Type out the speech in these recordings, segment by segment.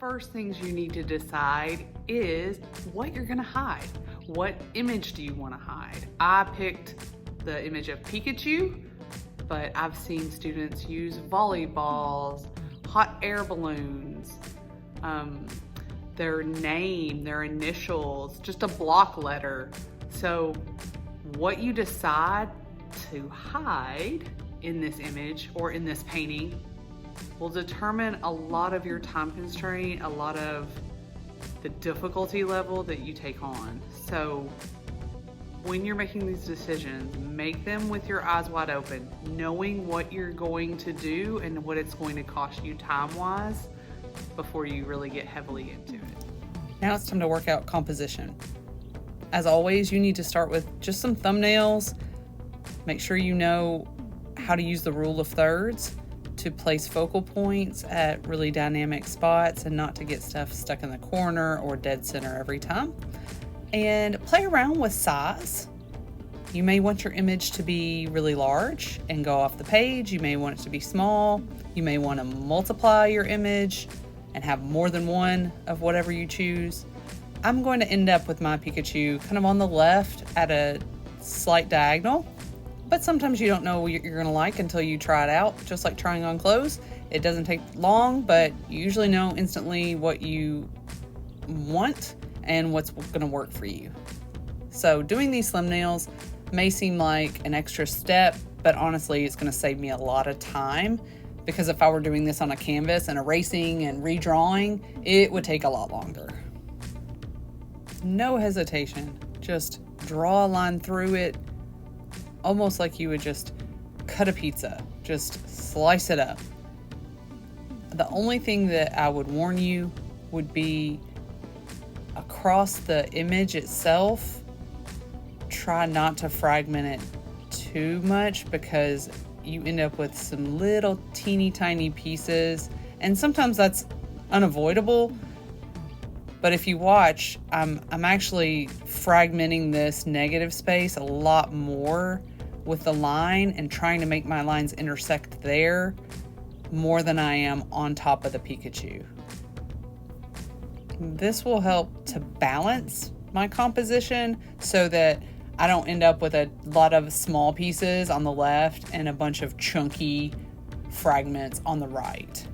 first things you need to decide is what you're gonna hide. What image do you wanna hide? I picked the image of Pikachu, but I've seen students use volleyballs, hot air balloons, their name, their initials, just a block letter. So what you decide to hide in this image or in this painting will determine a lot of your time constraint, a lot of the difficulty level that you take on. So when you're making these decisions, make them with your eyes wide open, knowing what you're going to do and what it's going to cost you time-wise before you really get heavily into it. Now it's time to work out composition. As always, you need to start with just some thumbnails. Make sure you know how to use the rule of thirds to place focal points at really dynamic spots and not to get stuff stuck in the corner or dead center every time. And play around with size. You may want your image to be really large and go off the page. You may want it to be small. You may want to multiply your image and have more than one of whatever you choose. I'm going to end up with my Pikachu kind of on the left at a slight diagonal, but sometimes you don't know what you're going to like until you try it out, just like trying on clothes. It doesn't take long, but you usually know instantly what you want and what's going to work for you. So doing these thumbnails may seem like an extra step, but honestly, it's going to save me a lot of time, because if I were doing this on a canvas and erasing and redrawing, it would take a lot longer. No hesitation, just draw a line through it, almost like you would just cut a pizza, just slice it up. The only thing that I would warn you would be across the image itself, try not to fragment it too much, because you end up with some little teeny tiny pieces, and sometimes that's unavoidable. But if you watch, I'm actually fragmenting this negative space a lot more with the line and trying to make my lines intersect there more than I am on top of the Pikachu. This will help to balance my composition so that I don't end up with a lot of small pieces on the left and a bunch of chunky fragments on the right.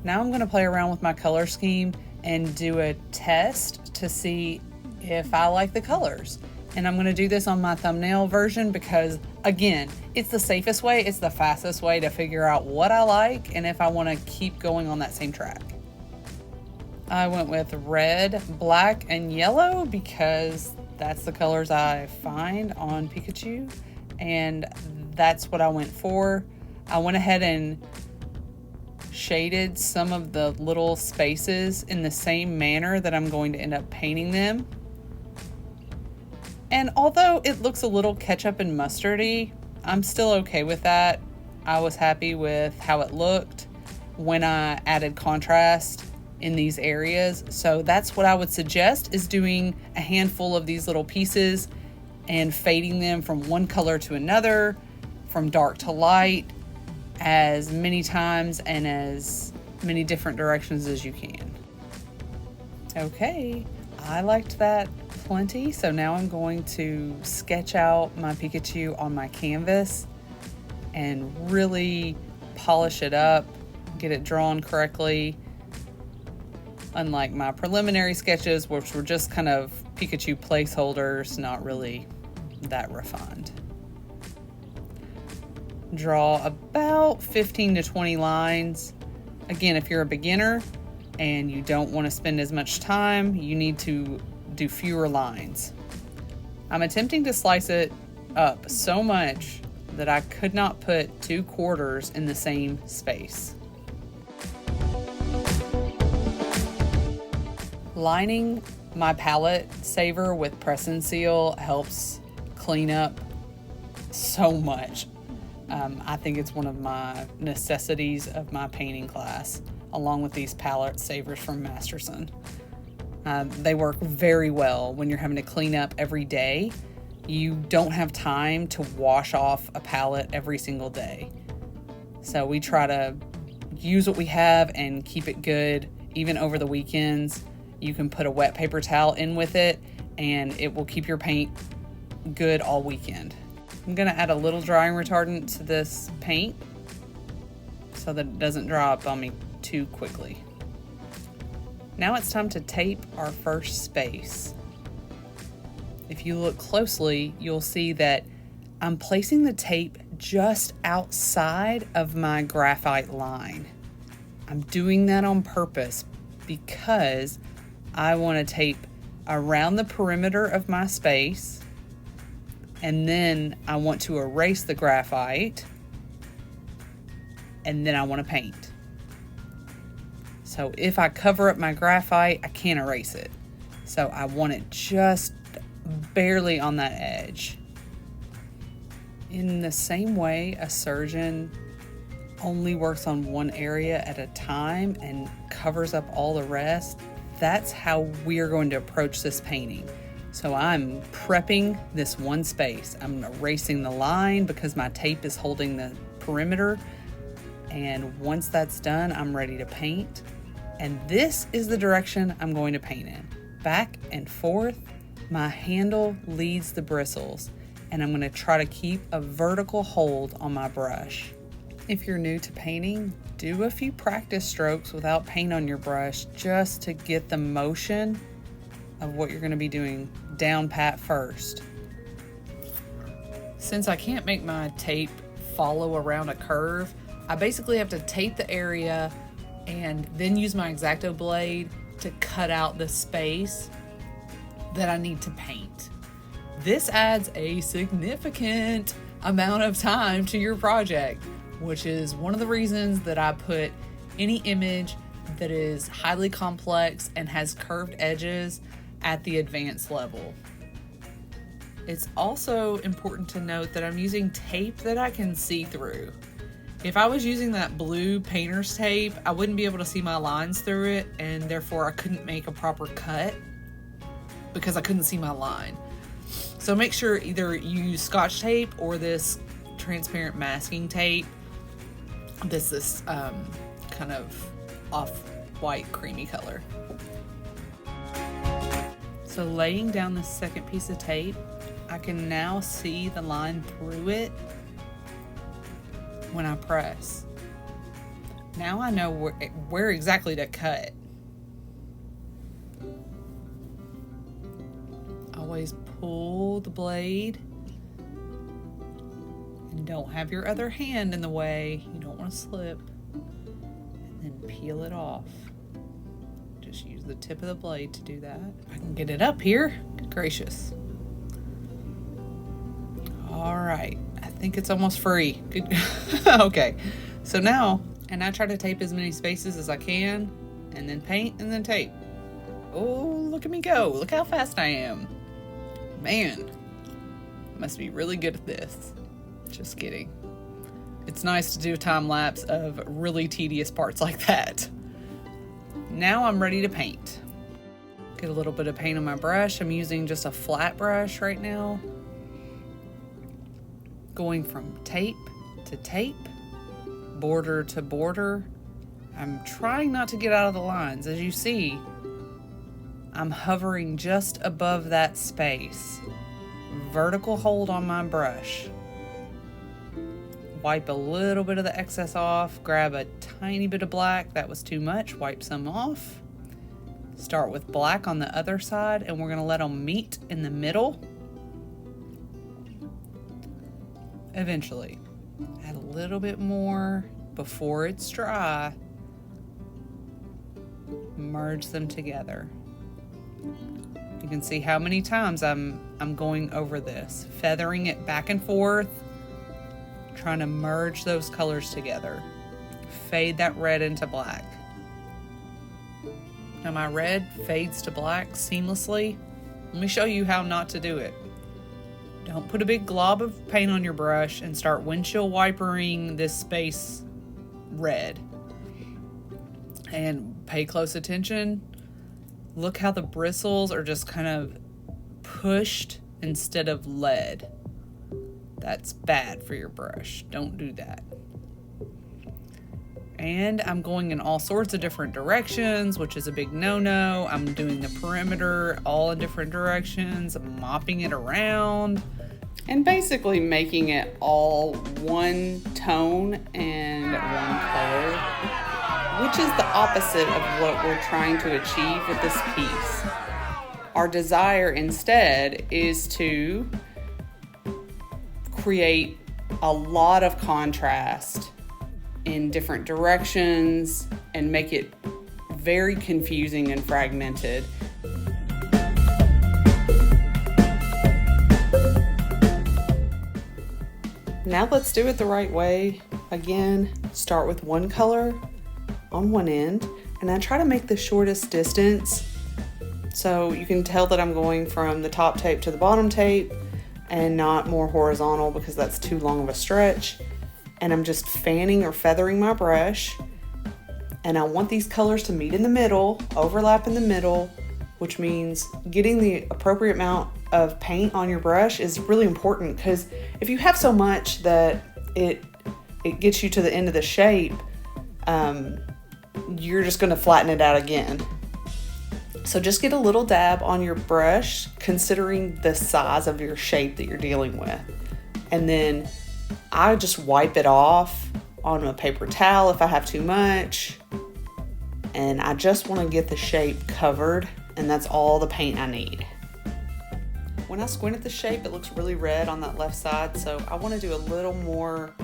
Now I'm going to play around with my color scheme and do a test to see if I like the colors. And I'm going to do this on my thumbnail version because, again, it's the safest way, it's the fastest way to figure out what I like and if I want to keep going on that same track. I went with red, black, and yellow because that's the colors I find on Pikachu, and that's what I went for. I went ahead and shaded some of the little spaces in the same manner that I'm going to end up painting them. And although it looks a little ketchup and mustardy, I'm still okay with that. I was happy with how it looked when I added contrast in these areas. So that's what I would suggest, is doing a handful of these little pieces and fading them from one color to another, from dark to light, as many times and as many different directions as you can. Okay, I liked that plenty, so now I'm going to sketch out my Pikachu on my canvas and really polish it up, get it drawn correctly. Unlike my preliminary sketches, which were just kind of Pikachu placeholders, not really that refined. Draw about 15 to 20 lines. Again, if you're a beginner and you don't want to spend as much time, you need to do fewer lines. I'm attempting to slice it up so much that I could not put 2 quarters in the same space. Lining my palette saver with press and seal helps clean up so much. I think it's one of my necessities of my painting class, along with these palette savers from Masterson. They work very well when you're having to clean up every day. You don't have time to wash off a palette every single day. So we try to use what we have and keep it good even over the weekends. You can put a wet paper towel in with it and it will keep your paint good all weekend. I'm gonna add a little drying retardant to this paint so that it doesn't dry up on me too quickly. Now it's time to tape our first space. If you look closely, you'll see that I'm placing the tape just outside of my graphite line. I'm doing that on purpose because I want to tape around the perimeter of my space, and then I want to erase the graphite, and then I want to paint. So if I cover up my graphite, I can't erase it. So I want it just barely on that edge. In the same way, a surgeon only works on one area at a time and covers up all the rest, that's how we're going to approach this painting. So I'm prepping this one space. I'm erasing the line because my tape is holding the perimeter. And once that's done, I'm ready to paint. And this is the direction I'm going to paint in. Back and forth, my handle leads the bristles, and I'm going to try to keep a vertical hold on my brush. If you're new to painting, do a few practice strokes without paint on your brush just to get the motion of what you're going to be doing down pat first. Since I can't make my tape follow around a curve, I basically have to tape the area and then use my X-Acto blade to cut out the space that I need to paint. This adds a significant amount of time to your project, which is one of the reasons that I put any image that is highly complex and has curved edges at the advanced level. It's also important to note that I'm using tape that I can see through. If I was using that blue painter's tape, I wouldn't be able to see my lines through it, and therefore I couldn't make a proper cut because I couldn't see my line. So make sure either you use scotch tape or this transparent masking tape. This kind of off-white creamy color. So laying down the second piece of tape, I can now see the line through it when I press. Now I know where exactly to cut. Always pull the blade and don't have your other hand in the way. You don't want to slip. And then peel it off. Just use the tip of the blade to do that. If I can get it up here, good gracious. All right, I think it's almost free. Good. Okay, so now, and I try to tape as many spaces as I can, and then paint, and then tape. Oh, look at me go. Look how fast I am. Man, I must be really good at this. Just kidding. It's nice to do a time lapse of really tedious parts like that. Now I'm ready to paint. Get a little bit of paint on my brush. I'm using just a flat brush right now. Going from tape to tape, border to border. I'm trying not to get out of the lines. As you see, I'm hovering just above that space. Vertical hold on my brush. Wipe a little bit of the excess off. Grab a tiny bit of black. That was too much. Wipe some off. Start with black on the other side, and we're going to let them meet in the middle. Eventually. Add a little bit more before it's dry. Merge them together. You can see how many times I'm going over this, feathering it back and forth, trying to merge those colors together. Fade that red into black. Now my red fades to black seamlessly. Let me show you how not to do it. Don't put a big glob of paint on your brush and start windshield wipering this space red. And pay close attention. Look how the bristles are just kind of pushed instead of led. That's bad for your brush. Don't do that. And I'm going in all sorts of different directions, which is a big no-no. I'm doing the perimeter all in different directions. I'm mopping it around. And basically making it all one tone and one color, which is the opposite of what we're trying to achieve with this piece. Our desire instead is to create a lot of contrast in different directions and make it very confusing and fragmented. Now let's do it the right way. Again, start with one color on one end, and I try to make the shortest distance. So you can tell that I'm going from the top tape to the bottom tape and not more horizontal because that's too long of a stretch. And I'm just fanning or feathering my brush. And I want these colors to meet in the middle, overlap in the middle, which means getting the appropriate amount of paint on your brush is really important, because if you have so much that it gets you to the end of the shape, you're just gonna flatten it out again. So just get a little dab on your brush, considering the size of your shape that you're dealing with. And then I just wipe it off on a paper towel if I have too much. And I just want to get the shape covered, and that's all the paint I need. When I squint at the shape, it looks really red on that left side, so I want to do a little more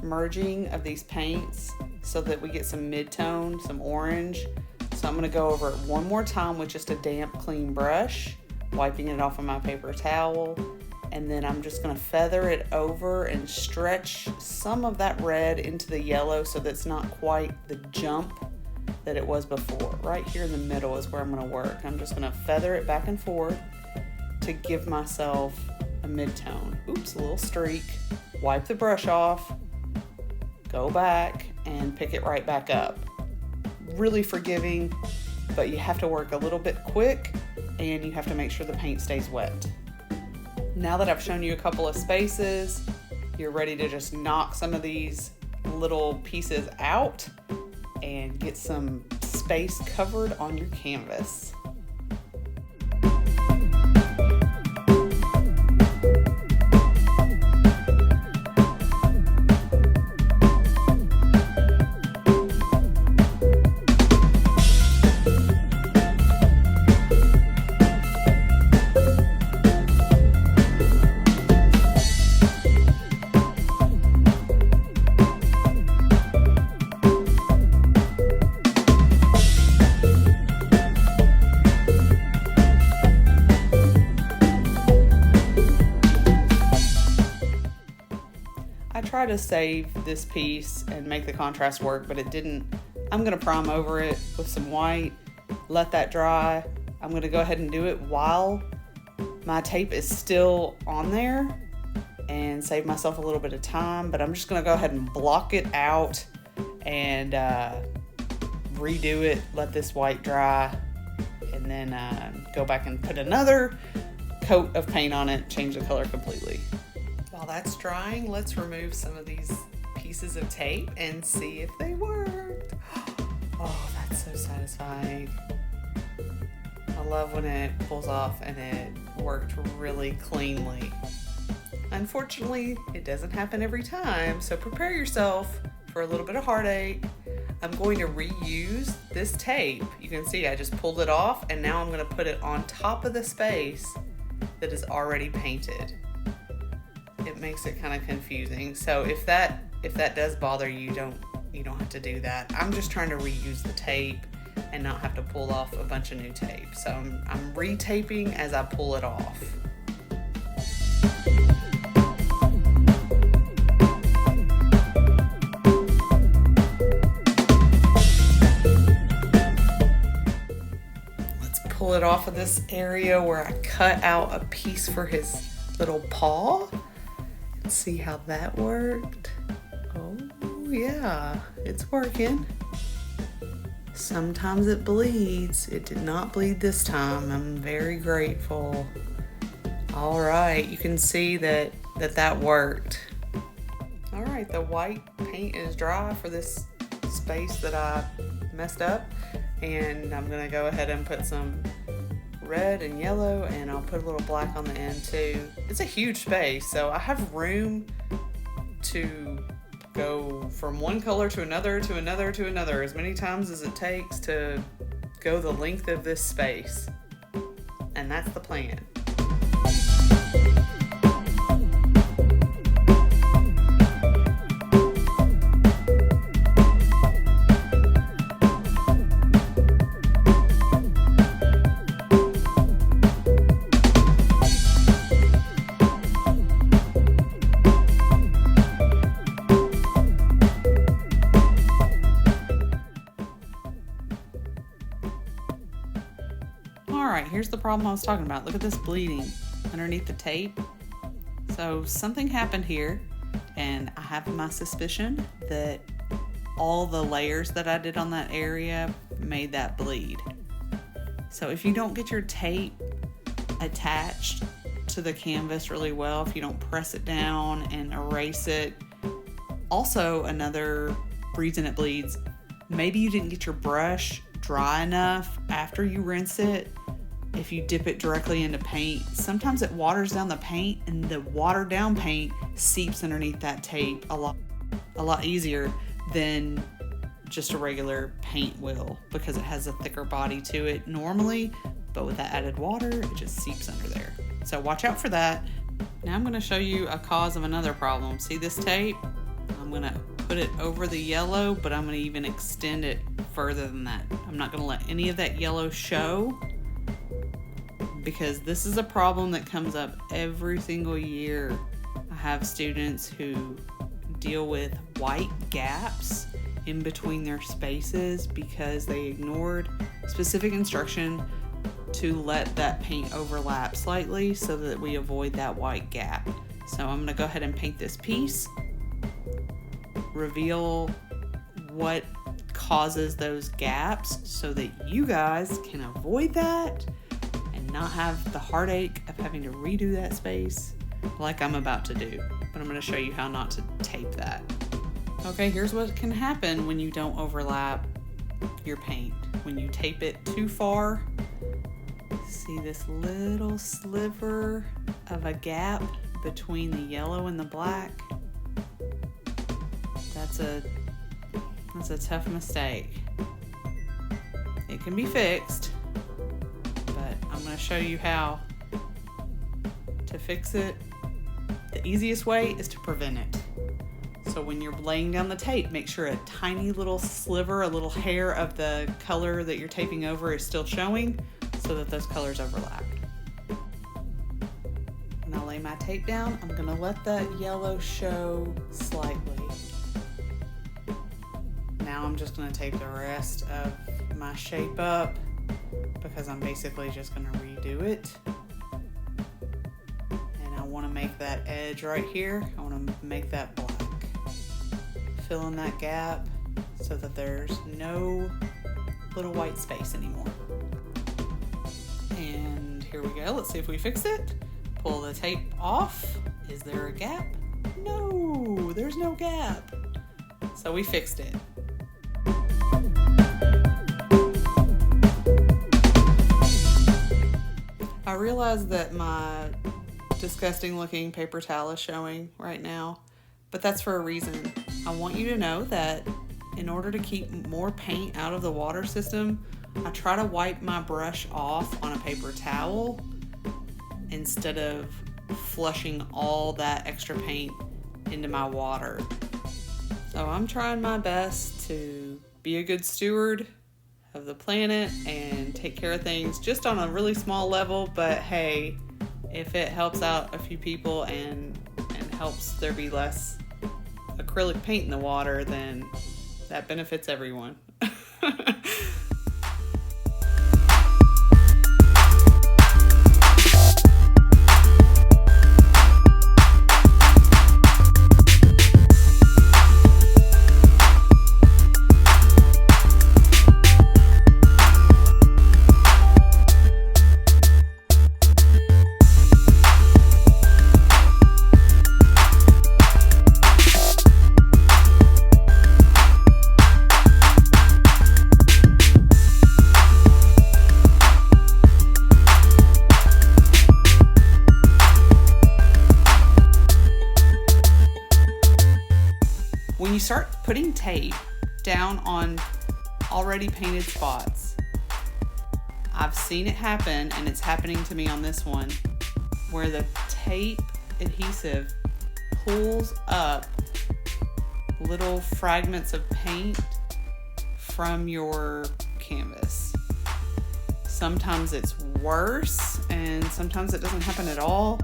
merging of these paints so that we get some mid-tone, some orange. So I'm going to go over it one more time with just a damp, clean brush, wiping it off of my paper towel, and then I'm just going to feather it over and stretch some of that red into the yellow so that it's not quite the jump that it was before. Right here in the middle is where I'm going to work. I'm just going to feather it back and forth to give myself a mid-tone. Oops, a little streak. Wipe the brush off, go back, and pick it right back up. Really forgiving, but you have to work a little bit quick, and you have to make sure the paint stays wet. Now that I've shown you a couple of spaces, you're ready to just knock some of these little pieces out and get some space covered on your canvas. Try to save this piece and make the contrast work, but it didn't. I'm gonna prime over it with some white, let that dry. I'm gonna go ahead and do it while my tape is still on there and save myself a little bit of time, but I'm just gonna go ahead and block it out and redo it, let this white dry, and then go back and put another coat of paint on it, change the color completely. While that's drying, let's remove some of these pieces of tape and see if they worked. Oh, that's so satisfying. I love when it pulls off and it worked really cleanly. Unfortunately, it doesn't happen every time, so prepare yourself for a little bit of heartache. I'm going to reuse this tape. You can see I just pulled it off, and now I'm going to put it on top of the space that is already painted. It makes it kind of confusing. So if that does bother you, you don't have to do that. I'm just trying to reuse the tape and not have to pull off a bunch of new tape. So I'm retaping as I pull it off. Let's pull it off of this area where I cut out a piece for his little paw. See how that worked? Oh yeah, it's working. Sometimes it bleeds. It did not bleed this time. I'm very grateful. All right, you can see that worked. All right, the white paint is dry for this space that I messed up, and I'm gonna go ahead and put some red and yellow, and I'll put a little black on the end too. It's a huge space, so I have room to go from one color to another to another to another as many times as it takes to go the length of this space. And that's the plan. Alright, here's the problem I was talking about. Look at this bleeding underneath the tape. So something happened here, and I have my suspicion that all the layers that I did on that area made that bleed. So if you don't get your tape attached to the canvas really well, if you don't press it down and erase it, also another reason it bleeds, maybe you didn't get your brush dry enough after you rinse it. If you dip it directly into paint, sometimes it waters down the paint, and the watered down paint seeps underneath that tape a lot easier than just a regular paint will, because it has a thicker body to it normally, but with that added water, it just seeps under there. So watch out for that. Now I'm going to show you a cause of another problem. See this tape? I'm going to put it over the yellow, but I'm going to even extend it further than that. I'm not going to let any of that yellow show, because this is a problem that comes up every single year. I have students who deal with white gaps in between their spaces because they ignored specific instruction to let that paint overlap slightly so that we avoid that white gap. So I'm going to go ahead and paint this piece, reveal what causes those gaps so that you guys can avoid that and not have the heartache of having to redo that space like I'm about to do. But I'm going to show you how not to tape that. Okay, here's what can happen when you don't overlap your paint. When you tape it too far, see this little sliver of a gap between the yellow and the black? That's a tough mistake. It can be fixed, but I'm going to show you how to fix it. The easiest way is to prevent it. So when you're laying down the tape, make sure a tiny little sliver, a little hair of the color that you're taping over is still showing so that those colors overlap. When I lay my tape down, I'm going to let that yellow show slightly. Now I'm just going to tape the rest of my shape up because I'm basically just going to redo it. And I want to make that edge right here, I want to make that black. Fill in that gap so that there's no little white space anymore. And here we go. Let's see if we fix it. Pull the tape off. Is there a gap? No, there's no gap. So we fixed it. I realize that my disgusting looking paper towel is showing right now, but that's for a reason. I want you to know that in order to keep more paint out of the water system, I try to wipe my brush off on a paper towel instead of flushing all that extra paint into my water. So I'm trying my best to be a good steward of the planet and take care of things just on a really small level, but hey, if it helps out a few people and helps there be less acrylic paint in the water, then that benefits everyone. When you start putting tape down on already painted spots, I've seen it happen, and it's happening to me on this one, where the tape adhesive pulls up little fragments of paint from your canvas. Sometimes it's worse, and sometimes it doesn't happen at all.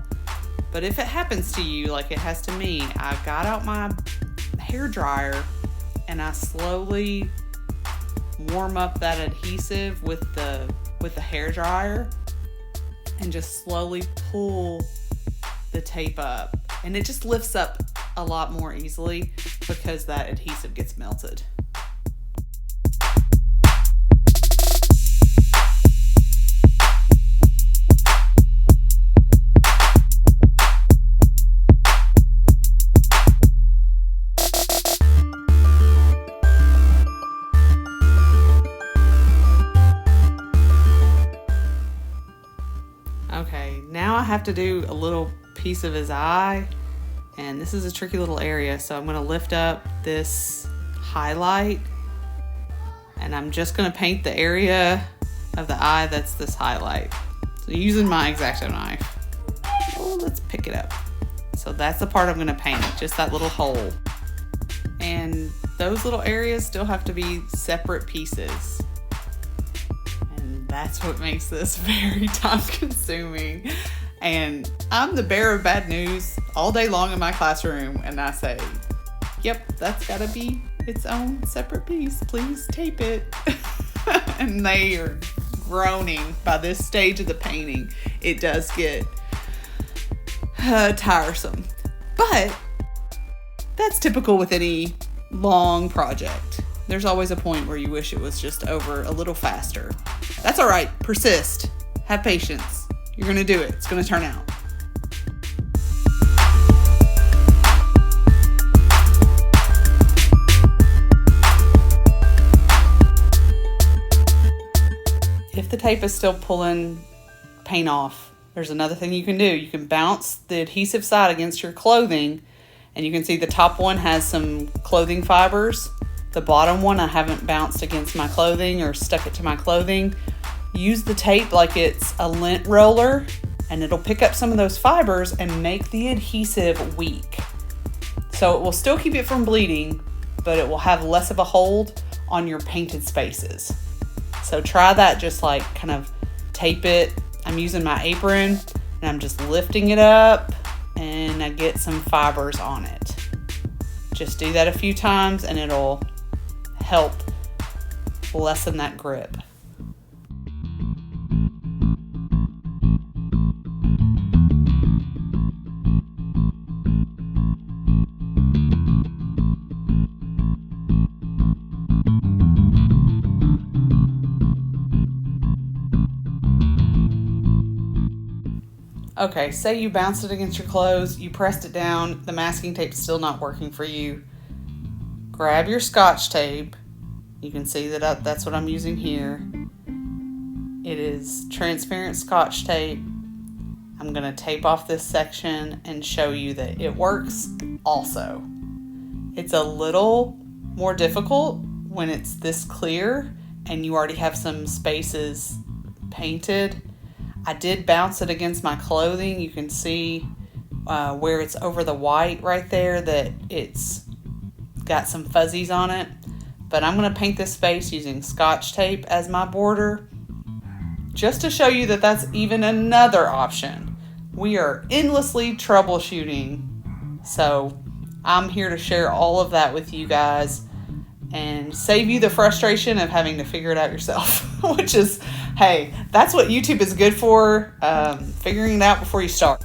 But if it happens to you, like it has to me, I got out my hair dryer and I slowly warm up that adhesive with the hair dryer and just slowly pull the tape up, and it just lifts up a lot more easily because that adhesive gets melted. Okay, now I have to do a little piece of his eye, and this is a tricky little area, so I'm going to lift up this highlight, and I'm just going to paint the area of the eye that's this highlight. So using my X-Acto knife, let's pick it up. So that's the part I'm going to paint, just that little hole. And those little areas still have to be separate pieces. That's what makes this very time consuming. And I'm the bearer of bad news all day long in my classroom, and I say, yep, that's gotta be its own separate piece. Please tape it. And they are groaning by this stage of the painting. It does get tiresome. But that's typical with any long project. There's always a point where you wish it was just over a little faster. That's all right. Persist. Have patience. You're going to do it. It's going to turn out. If the tape is still pulling paint off, there's another thing you can do. You can bounce the adhesive side against your clothing, and you can see the top one has some clothing fibers. The bottom one I haven't bounced against my clothing or stuck it to my clothing. Use the tape like it's a lint roller, and it'll pick up some of those fibers and make the adhesive weak. So it will still keep it from bleeding, but it will have less of a hold on your painted spaces. So try that, just like kind of tape it. I'm using my apron and I'm just lifting it up and I get some fibers on it. Just do that a few times and it'll help lessen that grip. Okay, say you bounced it against your clothes, you pressed it down, the masking tape's still not working for you. Grab your scotch tape. You can see that that's what I'm using here. It is transparent scotch tape. I'm going to tape off this section and show you that it works also. It's a little more difficult when it's this clear and you already have some spaces painted. I did bounce it against my clothing. You can see where it's over the white right there that it's got some fuzzies on it. But I'm going to paint this space using scotch tape as my border, just to show you that that's even another option. We are endlessly troubleshooting. So I'm here to share all of that with you guys and save you the frustration of having to figure it out yourself, which is, hey, that's what YouTube is good for, figuring it out before you start.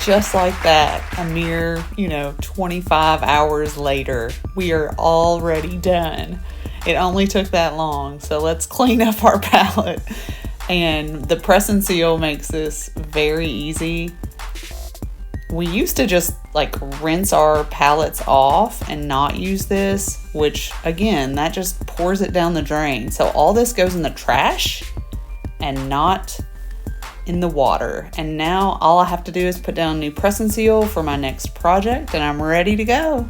just like that, a mere, 25 hours later, we are already done. It only took that long. So let's clean up our palette. And the press and seal makes this very easy. We used to just rinse our palettes off and not use this, which again, that just pours it down the drain. So all this goes in the trash and not in the water. And now all I have to do is put down new press and seal for my next project and I'm ready to go.